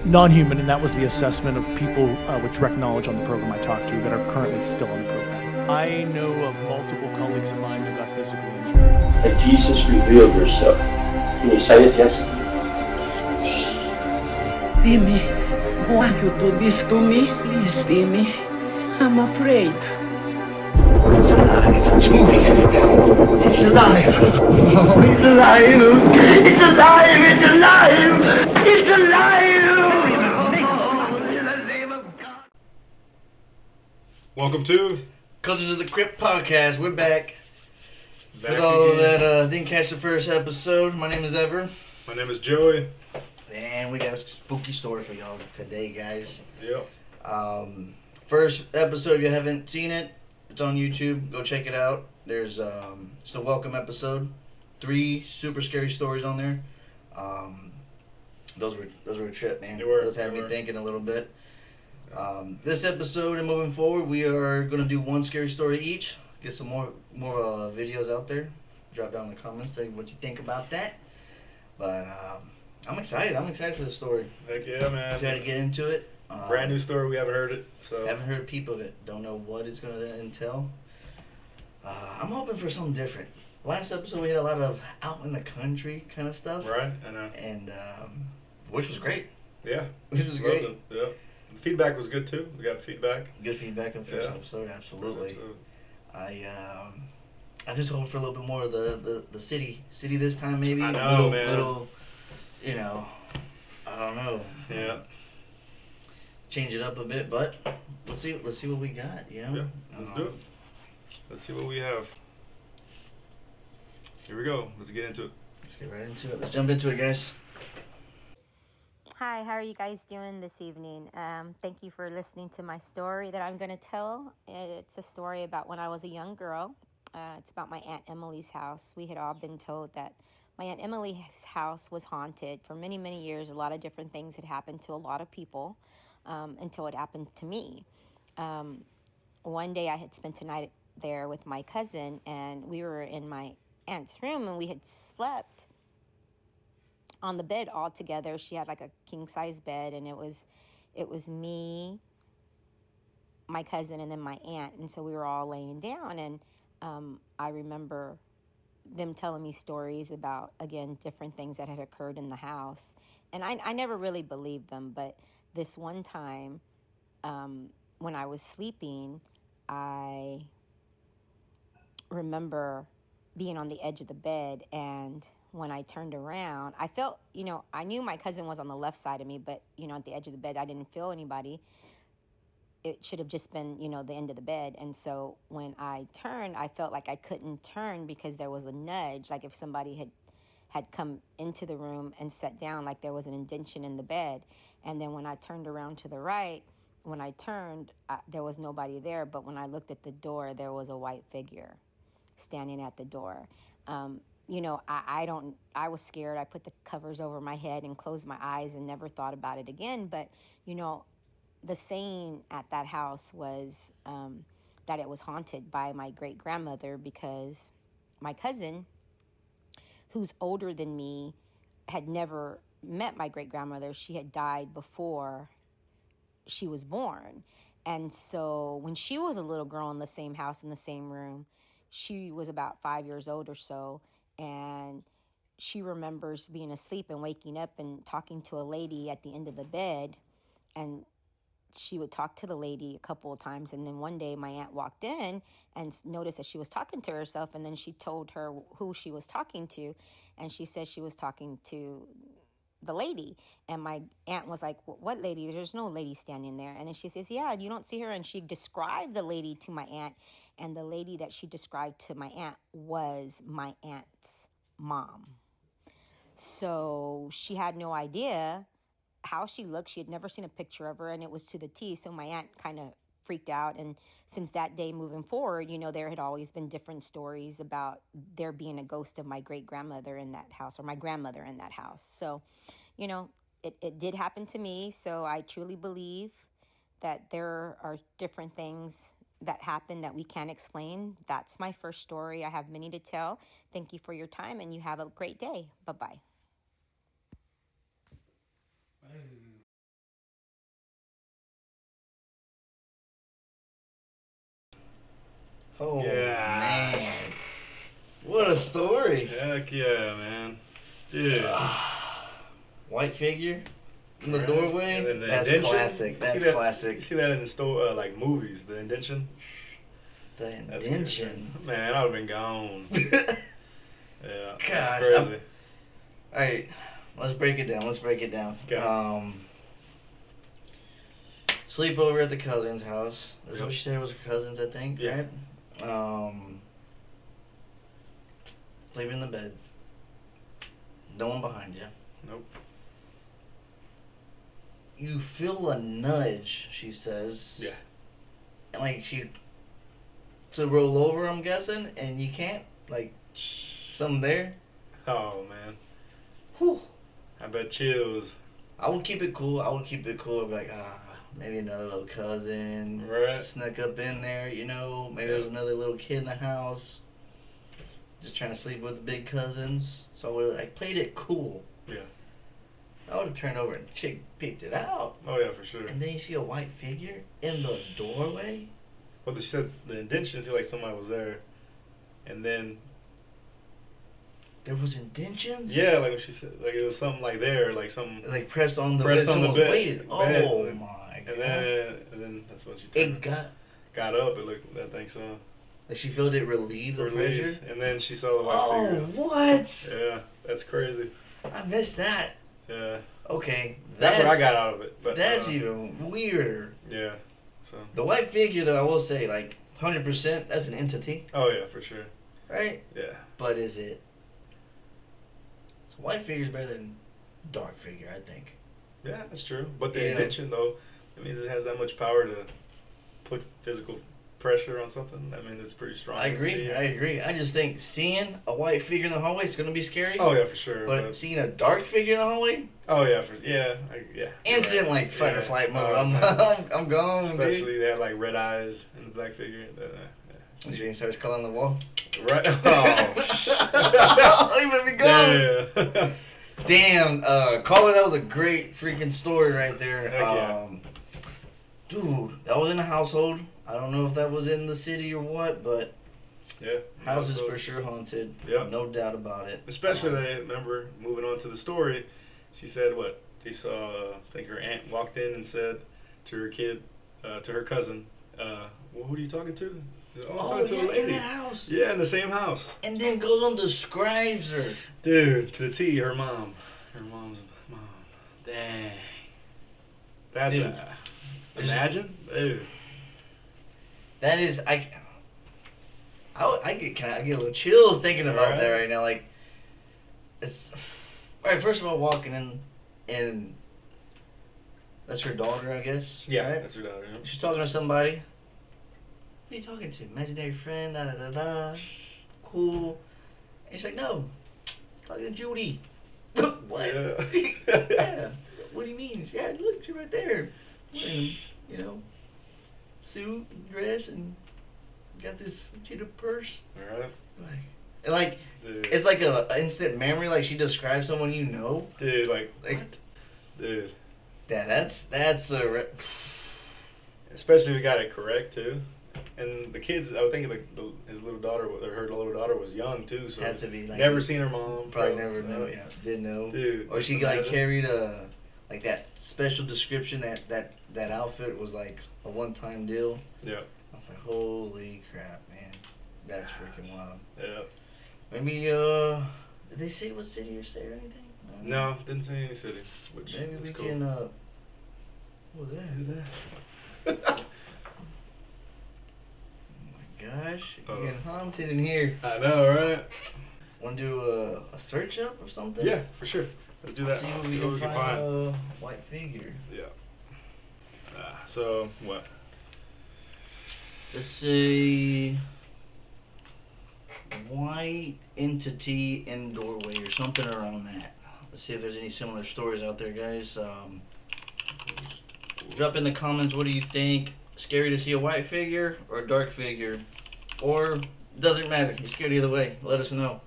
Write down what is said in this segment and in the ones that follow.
non-human, and that was the assessment of people with direct knowledge on the program I talked to that are currently still on the program. I know of multiple colleagues of mine that got physically injured. That Jesus revealed herself. Can you say it, yes? Dime, why you do this to me? Please, Dime. I'm afraid. It's alive. It's moving. It's alive. Oh, it's alive. It's alive. It's alive. It's alive. In the name of God. Welcome to Cousins of the Crypt podcast. We're back. Back For those again. that didn't catch the first episode, my name is Ever. My name is Joey. And we got a spooky story for y'all today, guys. Yep. First episode, if you haven't seen it, it's on YouTube. Go check it out. There's it's a welcome episode. 3 super scary stories on there. Those were a trip, man. They were. Those had They me were. thinking a little bit. This episode and moving forward, we are gonna do 1 scary story each. Get some more videos out there. Drop down in the comments, tell you what you think about that. But I'm excited. I'm excited for the story. Heck yeah, man. Try to get into it. Brand new story. We haven't heard it, so Haven't heard a peep of it. Don't know what it's gonna entail. I'm hoping for something different. Last episode we had a lot of out in the country kind of stuff, right. I know. and which was great. Yeah. Which was great. Loved it. Yeah. The feedback was good too. We got feedback. Good feedback on the first Yeah. episode. Absolutely. So, I just hope for a little bit more of the city this time maybe. I know, man. Little, I don't know. yeah. Change it up a bit, but let's see what we got. You know. Yeah. Let's do it. Let's see what we have. Here we go. Let's get into it. Let's get right into it. Let's jump into it, guys. Hi, how are you guys doing this evening? Thank you for listening to my story that I'm going to tell. It's a story about when I was a young girl. It's about my Aunt Emily's house. We had all been told that my Aunt Emily's house was haunted for many, many years. A lot of different things had happened to a lot of people until it happened to me. One day I had spent a night there with my cousin, and we were in my aunt's room, and we had slept on the bed all together. She had like a king size bed, and it was me, my cousin, and then my aunt. And so we were all laying down, and I remember them telling me stories about, again, different things that had occurred in the house. And I never really believed them, but this one time when I was sleeping, I remember being on the edge of the bed, and when I turned around, I felt, I knew my cousin was on the left side of me, but, at the edge of the bed, I didn't feel anybody. It should have just been, the end of the bed. And so when I turned, I felt like I couldn't turn because there was a nudge, like if somebody had come into the room and sat down, like there was an indentation in the bed. And then when I turned around to the right, when I turned, there was nobody there. But when I looked at the door, there was a white figure standing at the door. I was scared. I put the covers over my head and closed my eyes and never thought about it again. But, the saying at that house was that it was haunted by my great-grandmother, because my cousin, who's older than me, had never met my great-grandmother. She had died before she was born. And so when she was a little girl in the same house, in the same room, she was about 5 years old or so, and she remembers being asleep and waking up and talking to a lady at the end of the bed, and she would talk to the lady a couple of times, and then one day my aunt walked in and noticed that she was talking to herself, and then she told her who she was talking to, and she said she was talking to the lady. And my aunt was like, what lady? There's no lady standing there. And then she says, yeah, you don't see her. And she described the lady to my aunt, and the lady that she described to my aunt was my aunt's mom. So she had no idea how she looked. She had never seen a picture of her, and it was to the T. So my aunt kind of freaked out. And since that day moving forward, there had always been different stories about there being a ghost of my great-grandmother in that house, or my grandmother in that house. So, it did happen to me. So I truly believe that there are different things that happen that we can't explain. That's my first story. I have many to tell. Thank you for your time, and you have a great day. Bye-bye. Oh, Yeah. man. What a story. Heck yeah, man. Dude. White figure in the Right. doorway. And then the That's indention. classic. That's You classic. see that in the store, like movies, the indention? The That's indention. crazy. Man, I would have been gone. Yeah, Gosh, that's crazy. Alright, let's break it down. Okay. Sleepover at the cousin's house. That's Yep. what she said was her cousin's, I think, Yeah. right? Sleeping in the bed. No one behind you. Nope. You feel a nudge, she says. Yeah. And like to roll over, I'm guessing, and you can't? Like, something there? Oh, man. Whew. I bet chills. I would keep it cool. I'd be like, maybe another little cousin Right. snuck up in there, you know. Maybe there's another little kid in the house just trying to sleep with the big cousins. So I would have played it cool. Yeah. I would have turned over and chick peeked it out. Oh, yeah, for sure. And then you see a white figure in the doorway. Well, she said the indention seemed like somebody was there. And then, There was indentions? yeah, like she said, like it was something like there, like something. Like pressed on the Pressed bed. on the Someone bed. waited. Bed. Oh my god. And then that's when she It got got up. It looked that thing so like she felt it relieve the released, pressure. and then she saw the white Oh, figure. what? Yeah, that's crazy. I missed that. Yeah, Okay, that's what I got out of it. But That's even weirder. yeah. So. The white figure, though, I will say, like 100%, that's an entity, Oh yeah, for sure. right? Yeah. But is it? So white figure's better than dark figure, I think. Yeah, that's true. But the Yeah. indention though, it means it has that much power to put physical pressure on something. I mean, it's pretty strong. I agree. I just think seeing a white figure in the hallway is gonna be scary. Oh yeah, for sure. But seeing a dark figure in the hallway, oh yeah, yeah. You're instant right. like fight or Yeah. flight mode. Oh, I'm man. I'm gone, Especially dude. they had like red eyes in the black figure. And she starts calling the wall. Right. Oh, you let me go. Yeah. Damn, Caller, that was a great freaking story right there. Heck yeah. Dude, that was in the household. I don't know if that was in the city or what, but Yeah. house is for sure haunted. Yep. No doubt about it. Especially they remember moving on to the story. She said what she saw. I think her aunt walked in and said to her kid, to her cousin, "Well, who are you talking to?" She said, I'm talking to a in lady. that house. Yeah, in the same house. And then goes on describes her. Dude, to the T, her mom. Her mom's mom. Dang. That's Dude. imagine? Dude. That is, I get a little chills thinking about Right. that right now. Like, it's all right. First of all, walking in, and that's her daughter, I guess. Yeah, right? that's her daughter. Yeah. She's talking to somebody. Who are you talking to? Imaginary friend, da da da da. Cool. And she's like, no, talking to Judy. What? Yeah. Yeah. What do you mean? Yeah, look, she's right there. Wearing, you know, suit, dress, and got this cheetah purse. Alright. Like, Dude. it's like a instant memory. Like she describes someone you know. Dude, like Like, what? Dude. yeah, that's a. Especially if we got it correct too. And the kids, I would think his little daughter, or her little daughter was young too, so Had to be like never seen her mom. Probably never know. Yeah, didn't know. Dude. Or she just like imagine. carried a like that special description that outfit was like a one-time deal. Yeah. I was like, holy crap, man, that's freaking wild. Yeah. Maybe did they say what city or state or anything? No, didn't say any city. Which Maybe is we cool. can what was that? Do that. Oh my gosh, Uh-oh. you're getting haunted in here. I know, right? Want to do a search up or something? Yeah, for sure. Let's do that. See what we can find. White figure. Yeah. So what? Let's say white entity in doorway or something around that. Let's see if there's any similar stories out there, guys. Drop in the comments, what do you think? Scary to see a white figure or a dark figure? Or doesn't matter, you're scared either way. Let us know.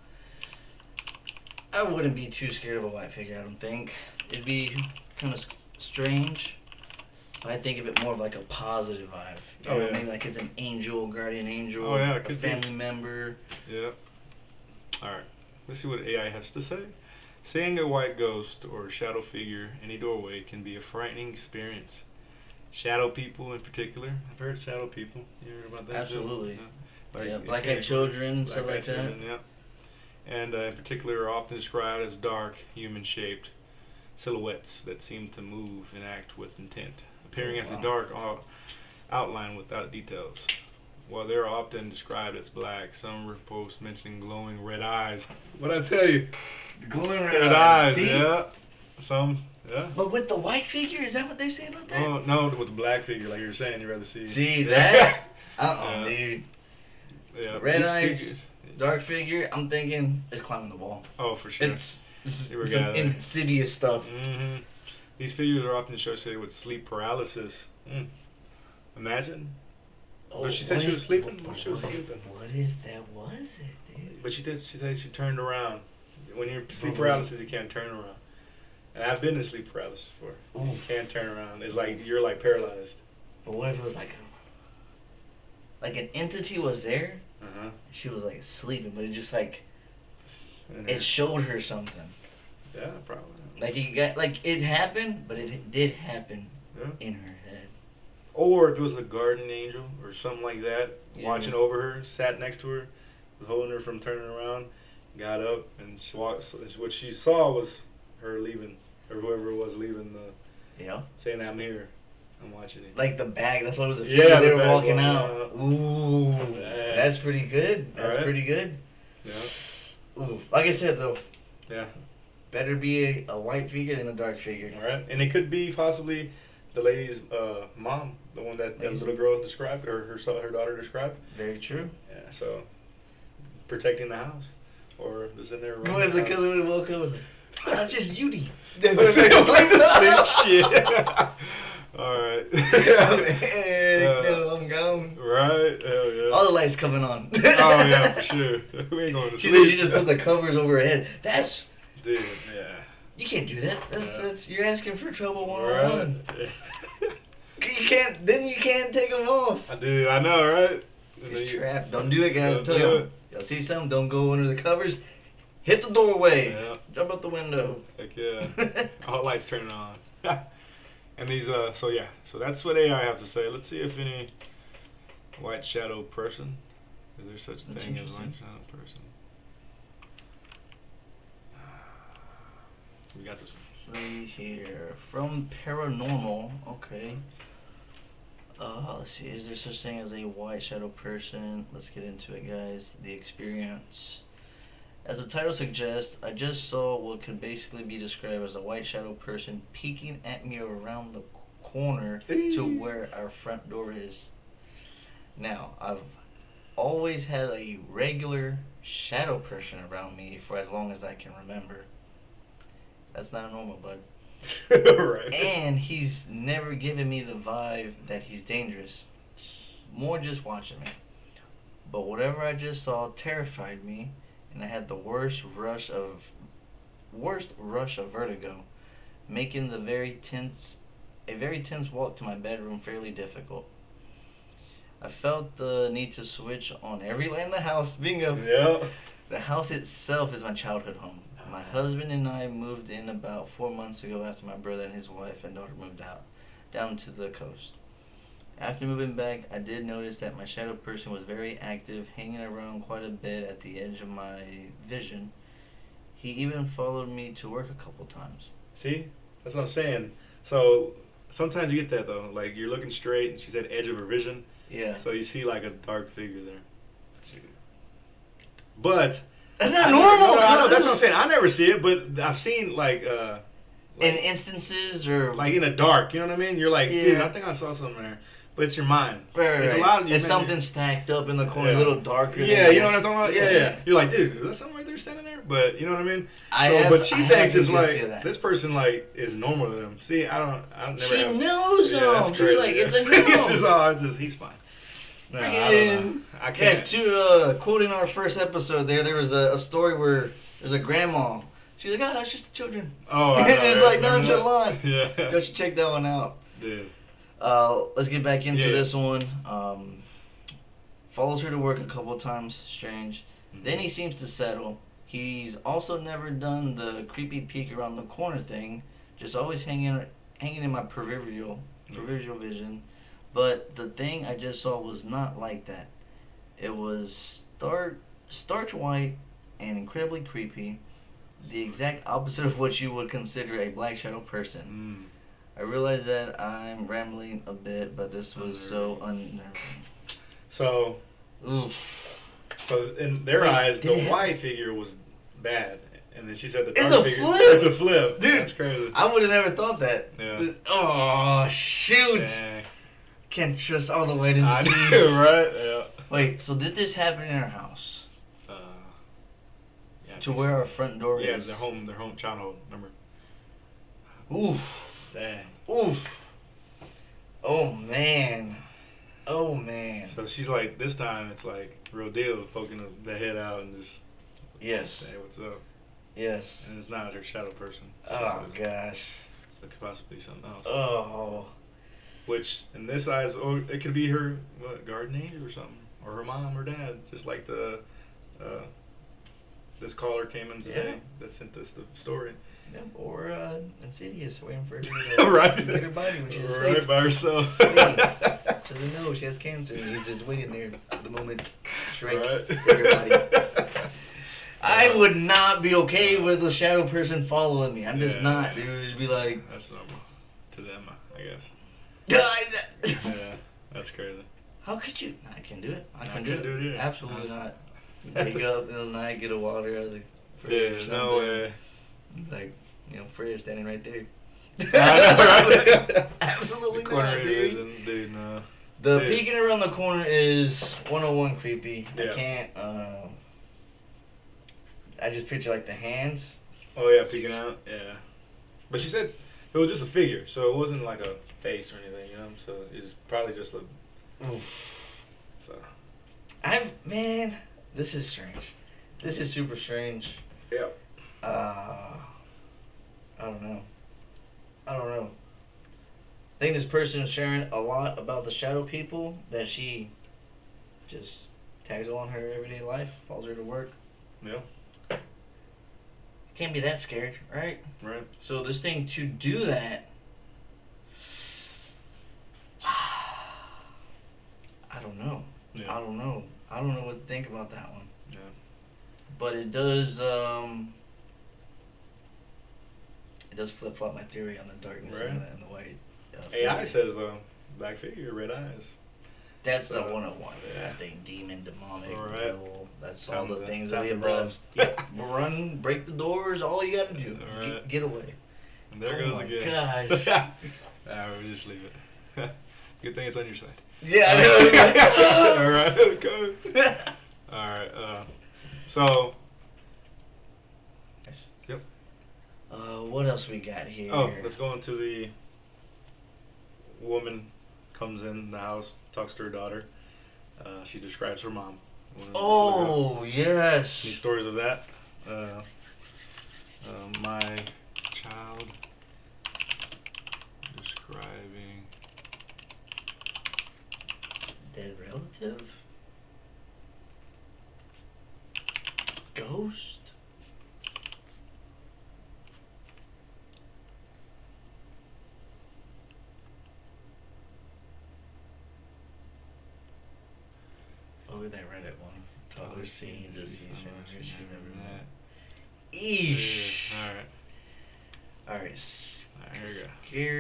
I wouldn't be too scared of a white figure, I don't think. It'd be kind of strange. But I think of it more of like a positive vibe. You Oh, know, yeah. maybe like it's an angel, guardian angel, Oh, yeah, it a could be. family member. Yeah. All right. Let's see what AI has to say. Seeing a white ghost or shadow figure in a doorway can be a frightening experience. Shadow people, in particular. I've heard shadow people. You heard about that? Absolutely. Too? Yeah. Yeah, you black-eyed see it- children, stuff black-eyed like that. children, yeah. And in particular, are often described as dark, human-shaped silhouettes that seem to move and act with intent, appearing as a Wow. dark outline without details. While they are often described as black, some repost mentioning glowing red eyes. What I tell you? Glowing Red eyes, See? yeah. Some, yeah. But with the white figure, is that what they say about that? Oh, no, with the black figure, like you were saying, you'd rather see. See that? Yeah. Dude. Yeah. Red these eyes. figures- Dark figure, I'm thinking it's climbing the wall. Oh, for sure. It's You were some gathering. insidious stuff. hmm These figures are often associated with sleep paralysis. Imagine. But she said what she was if- sleeping? What, She was what if- sleeping. what if that was it, dude? But she said she turned around. When you're sleep Mhm. paralysis, you can't turn around. And I've been in sleep paralysis before. You Oof. can't turn around. It's like you're like paralyzed. But what if it was like an entity was there? Uh-huh. She was like sleeping, but it just like And it showed her something. yeah, probably. Like it happened, but it did happen Yeah. in her head. Or if it was a guardian angel or something like that, Yeah. watching over her, sat next to her, was holding her from turning around, got up, and what she saw was her leaving, or whoever it was leaving, Yeah. saying, "I'm here, I'm watching you." Like the bag. That's what it was. Yeah, They the were bag walking walking out. out. Ooh, Yeah. that's pretty good. That's Alright. pretty good. Yeah, Ooh, like I said though, yeah. better be a white figure than a dark figure. All right, and it could be possibly the lady's mom, the one that Maybe. little girl described, or her daughter described. Very true. Yeah, so protecting the house, or just in there. Go running ahead, the house. killer would have woke up with it. Oh, that's just Judy. Sleep shit. All right. No, I'm gone. Right. Hell yeah. All the lights coming on. Oh yeah, for sure. We ain't going to She sleep. said she just put the covers over her head. That's Dude, yeah. you can't do that. That's you're asking for trouble Right. 101. You can't. Then you can't take them off. Dude, I know, right? And then It's you- trapped. Don't do it, guys. Don't Tell do you. it. Y'all see something? Don't go under the covers. Hit the doorway. Yeah. Jump out the window. Heck yeah. All lights turning on. And these, so that's what AI have to say. Let's see if any white shadow person, is there such a That's thing as white interesting. shadow person? We got this one. See here. From paranormal. Okay. Let's see. Is there such thing as a white shadow person? Let's get into it, guys. The experience. As the title suggests, I just saw what could basically be described as a white shadow person peeking at me around the corner to where our front door is. Now, I've always had a regular shadow person around me for as long as I can remember. That's not normal, bud. Right. And he's never given me the vibe that he's dangerous. More just watching me. But whatever I just saw terrified me, and I had the worst rush of vertigo, making a very tense walk to my bedroom fairly difficult. I felt the need to switch on every light in the house. Bingo. Yeah. The house itself is my childhood home. My husband and I moved in about 4 months ago after my brother and his wife and daughter moved out, down to the coast. After moving back, I did notice that my shadow person was very active, hanging around quite a bit at the edge of my vision. He even followed me to work a couple times. See? That's what I'm saying. So sometimes you get that though. Like you're looking straight and she's at the edge of her vision. Yeah. So you see like a dark figure there. But That's not normal. No, I know, cuz. that's what I'm saying. I never see it, but I've seen like In instances or like in the dark, you know what I mean? You're like, Yeah. dude, I think I saw something there. But it's your mind. right, It's right. a lot of It's something stacked up in the corner, Yeah. a little darker. Yeah, than you know what I'm talking about? Yeah, Yeah. yeah. You're like, dude, is that something right there standing there? But you know what I mean? But she I have thinks been it's guilty like of that. this person like is normal to them. See, I've never. She have, knows yeah, him. that's She's crazy. like, it's a It's just, no. he's fine. No, I don't know. I can't. Yes, to quoting our first episode there was a story where there's a grandma. She's like, oh, that's just the children. Oh, I know, It's right? like Remember that? nonchalant. Yeah, Don't you check that one out? dude. Let's get back into Yeah. this one. Follows her to work a couple of times. Strange. Then he seems to settle. He's also never done the creepy peek around the corner thing. Just always hanging in my peripheral vision. But the thing I just saw was not like that. It was starch white and incredibly creepy. The exact opposite of what you would consider a black shadow person. I realize that I'm rambling a bit, but this was so unnerving. So, Oof. so in their Wait, eyes, did the it white figure was bad, and then she said the It's dark a figure. flip! It's a flip, Dude, That's crazy. I would have never thought that. Yeah. Oh, shoot. Dang. Can't trust all the white I entities. know, right? Yeah. Wait, so did this happen in our house? Yeah, I To think where so. our front door Yeah, is? their home child home. Remember? Oof. Dang. Oof. Oh, man. Oh, man. So she's like, this time it's like real deal, poking the head out and just, Yes. hey, what's up? Yes. And it's not her shadow person. Oh, So gosh. it could possibly be something else. Oh. Which, in this eyes, it could be her guardian angel or something, or her mom or dad, just like the this caller came in today that sent us the story. Yep, or Insidious, waiting for her to Right. get her body when she's Right asleep. by herself. She doesn't know she has cancer, and he's just waiting there at the moment. Shrek, Right. get her body. I would not be okay with a shadow person following me. I'm just Yeah. not, dude. It'd be like, That's normal to them, I guess. yeah, Yeah, that's crazy. how could you? I can do it. I I can couldn't do it. do it either. Absolutely No. not. Wake up in the night, get a water out of the fridge Yeah, or there's something. no way. Like, Freya's standing right there. I know, right? Absolutely The corner not, of your dude. vision, dude, no. The Dude. peeking around the corner is 101 creepy. Yeah. I can't. I just picture like the hands. Oh yeah, peeking out. Yeah, but she said it was just a figure, so it wasn't like a face or anything, So it's probably just a. So. Man, this is strange. This is super strange. Yeah. I don't know. I think this person is sharing a lot about the shadow people that she just tags along her everyday life, follows her to work. Yeah. Can't be that scared, right? Right. So this thing to do that, I don't know. Yeah. I don't know what to think about that one. Yeah. But it does flip flop my theory on the darkness Right. and the white. AI figure. says black figure, red eyes. That's the So, 101. yeah. That thing, demon, demonic, Right. devil. That's all Time the to- things time of the to run. above. Yeah, run, break the doors. All you gotta do. Right. Get away. And there Oh goes my again. gosh. We'll just leave it. Good thing it's on your side. Yeah, I know. All right, go. All right. So. Yep. What else we got here? Oh, let's go into the woman comes in the house, talks to her daughter. She describes her mom. Oh, yes. Any stories of that? My child describing Dead relative? Ghost? Oh, that Reddit one. Toddler scenes, deceased family she's never met. Eesh. Alright. Alright. Alright, here we go.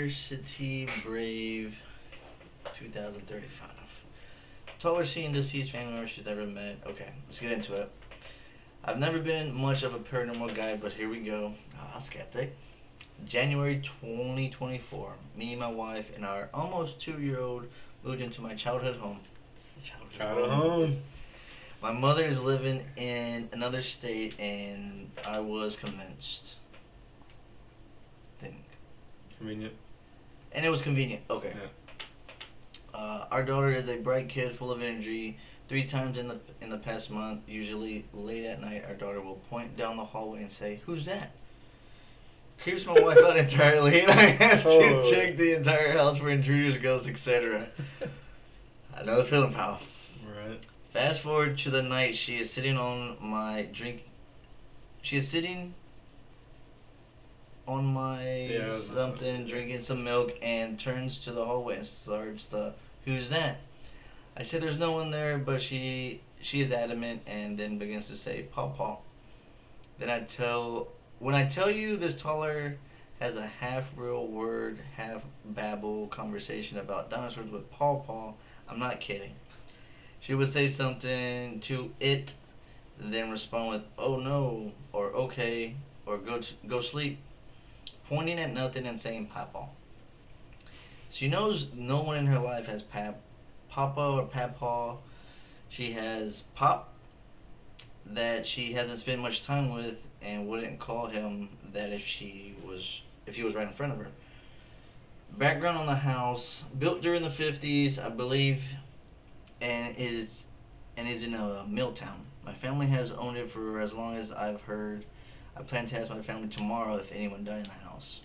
Scarcity Brave 2035. Taller seen deceased family member she's never met. Okay, let's get into it. I've never been much of a paranormal guy, but here we go. Skeptic. January 2024. Me, my wife, and our almost 2-year-old moved into my childhood home. Childhood home. My mother is living in another state, and I was convinced. Convenient. And it was convenient. Okay. Yeah. Our daughter is a bright kid, full of energy. 3 times in the past month, usually late at night, our daughter will point down the hallway and say, "Who's that?" keeps my wife out entirely, and I have to Oh. check the entire house for intruders, ghosts, etc. Another feeling, pal. Right. Fast forward to the night she is sitting on my drink. She is sitting on my Yeah, I was gonna something, say. drinking some milk, and turns to the hallway and starts the, "Who's that?" I said, "There's no one there," but she is adamant, and then begins to say, "Paw Paw." Then when I tell you this taller has a half real word, half babble conversation about dinosaurs with Paw Paw, I'm not kidding. She would say something to it, then respond with "Oh no," or "Okay," or "Go sleep," pointing at nothing and saying "Papa." She knows no one in her life has Papa or Papa. She has Pop that she hasn't spent much time with and wouldn't call him that if he was right in front of her. Background on the house: built during the 50s, I believe, and is in a mill town. My family has owned it for as long as I've heard. I plan to ask my family tomorrow if anyone died in the house.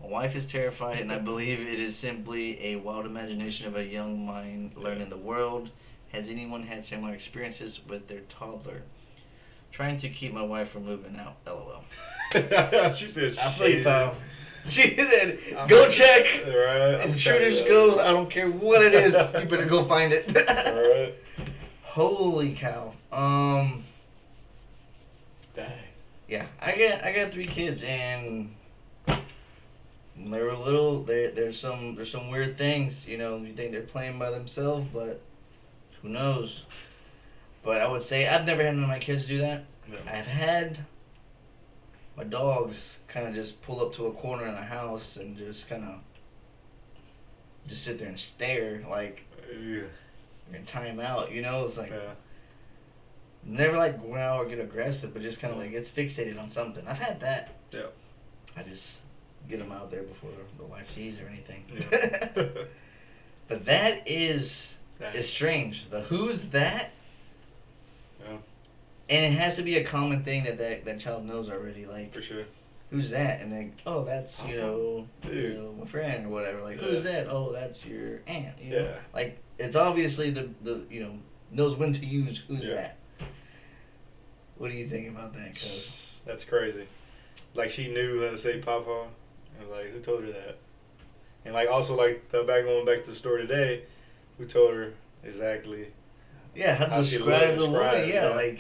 My wife is terrified, and I believe it is simply a wild imagination of a young mind learning the world. Has anyone had similar experiences with their toddler? Trying to keep my wife from moving out. LOL. She said, I feel you, shit. pal. She said, "Go check. Right. Intruders go. I don't care what it is. You better go find it." Alright. Holy cow. Dang. Yeah, I got 3 kids, and when they were little, there's some weird things. You know, you think they're playing by themselves, but who knows? But I would say I've never had none of my kids do that. No. I've had my dogs kind of just pull up to a corner in the house and just kind of just sit there and stare like Yeah. you're in time out. You know, it's like Yeah. never like growl or get aggressive, but just kind of like it's fixated on something. I've had that. Yeah. I just get them out there before the wife sees or anything. Yeah. But that is Dang. it's strange. The "who's that?" Yeah. And it has to be a common thing that child knows already. Like, For sure. "Who's that?" And they, "Oh, that's Dude. my friend or whatever." Like, Yeah. "Who's that?" "Oh, that's your aunt." You know? Yeah. Like, it's obviously the knows when to use "who's Yeah. that." What do you think about that, cuz? That's crazy. Like, she knew how to say Papa. And, like, who told her that? And, like, also, like, going back to the story today, who told her exactly? Yeah, how to How she describe looked, the woman? describe, Yeah, yeah. like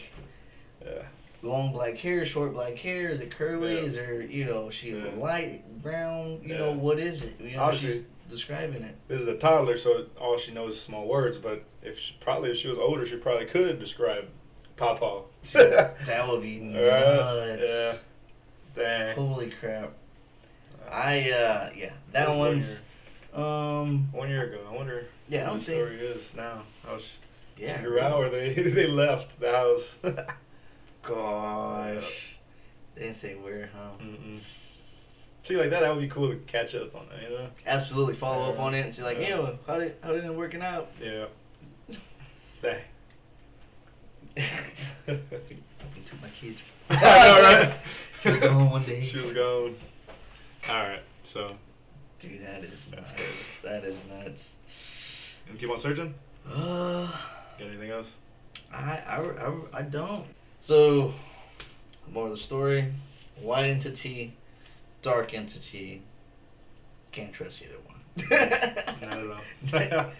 Yeah. long black hair, short black hair. Is it curly? Yeah. Is there she Yeah. light brown? You Yeah. know, what is it? You know, Obviously. she's describing it. This is a toddler, so all she knows is small words. But if she was older, she probably could describe Papa. That would be nuts. Yeah. Dang. Holy crap. That That was one's 1 year ago. I wonder Yeah, I what don't the think- story is now. How she yeah. grew out, or they left the house. Gosh. They didn't say where, huh? Mm-mm. See, like that would be cool to catch up on that, you know? Absolutely follow up Yeah. on it and see like, Yeah. yeah, how did it working out? Yeah. Dang. He took my kids. I know, right? She was gone one day. She was gone. Alright, so, Dude, that is That's nuts. crazy. That is nuts. you keep on searching? Uh, Got anything else? I don't. So, more of the story. White entity, dark entity. Can't trust either one. Not at all.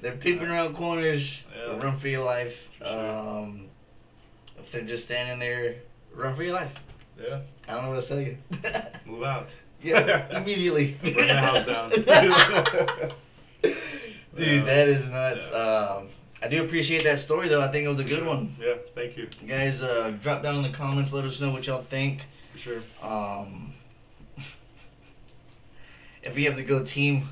They're peeping around corners. Yeah. Run for your life. For sure. If they're just standing there, run for your life. Yeah. I don't know what to tell you. Move out. Yeah, immediately. Burn the house down. Dude, that is nuts. Yeah. I do appreciate that story, though. I think it was a good one. Yeah, thank you. You guys, drop down in the comments. Let us know what y'all think. For sure. If we have to go team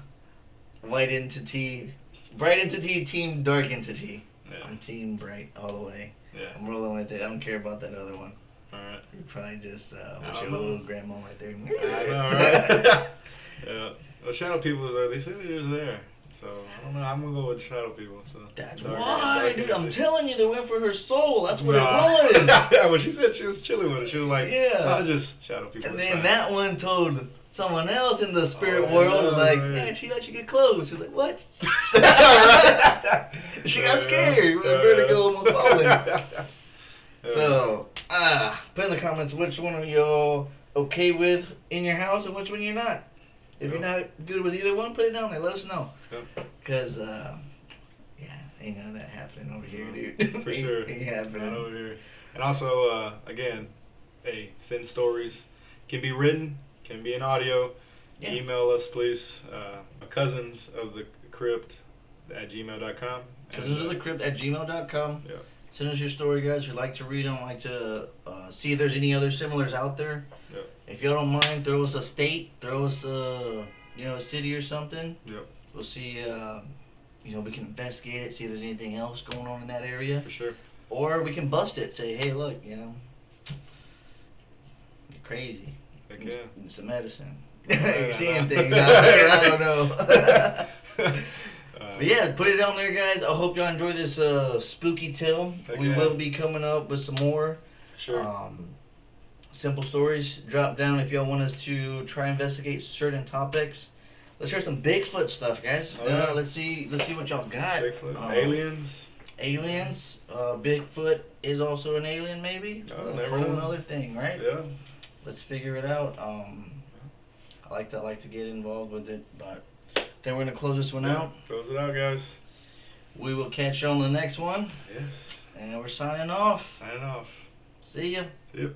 white entity, bright entity, team dark entity. Yeah. I'm team bright all the way. Yeah. I'm rolling with it. I don't care about that other one. Alright. You probably just wish don't you know. a little grandma right there. I know, right? Yeah. Well, shadow people, they say they're just there. So I don't know. I'm gonna go with shadow people. So That's dark- why, dark dude. I'm energy. telling you, they went for her soul. That's what Nah. it was. Yeah, when she said she was chilling with it, she was like, Yeah. "I just shadow people." And it's then fine." that one told someone else in the spirit Oh, world, was like, right. yeah, she let you get close. She was like, what? She got scared with vertigo and falling. So, put in the comments which one are y'all okay with in your house and which one you're not. If you're not good with either one, put it down there. Let us know. Because, ain't none of that happening over here, dude. For sure. Ain't happening. Not over here. And also, again, hey, send stories. Can be written, can be in audio. Yeah. Email us, please. Cousins of the Crypt at gmail.com. Cousins of the Crypt at gmail.com. Yeah. Send us your story, guys. We'd like to read them. Like to see if there's any other similars out there. Yep. If y'all don't mind, throw us a state, throw us a city or something. Yep. We'll see. We can investigate it, see if there's anything else going on in that area, For sure. or we can bust it. Say, hey, look, you're crazy. Heck yeah. It's a medicine. Yeah, You're seeing nah. things out there. I don't know. But yeah, put it on there, guys. I hope y'all enjoy this spooky tale. Heck We yeah. will be coming up with some more Sure. simple stories. Drop down if y'all want us to try investigate certain topics. Let's hear some Bigfoot stuff, guys. Oh, yeah. Let's see what y'all got. Bigfoot. Aliens. Aliens. Bigfoot is also an alien, maybe. Oh, A never whole know. another thing, right? Yeah. Let's figure it out. I like to get involved with it, but then we're gonna close this one out. Close it out, guys. We will catch you on the next one, Yes. and we're signing off. Signing off. See ya. See ya.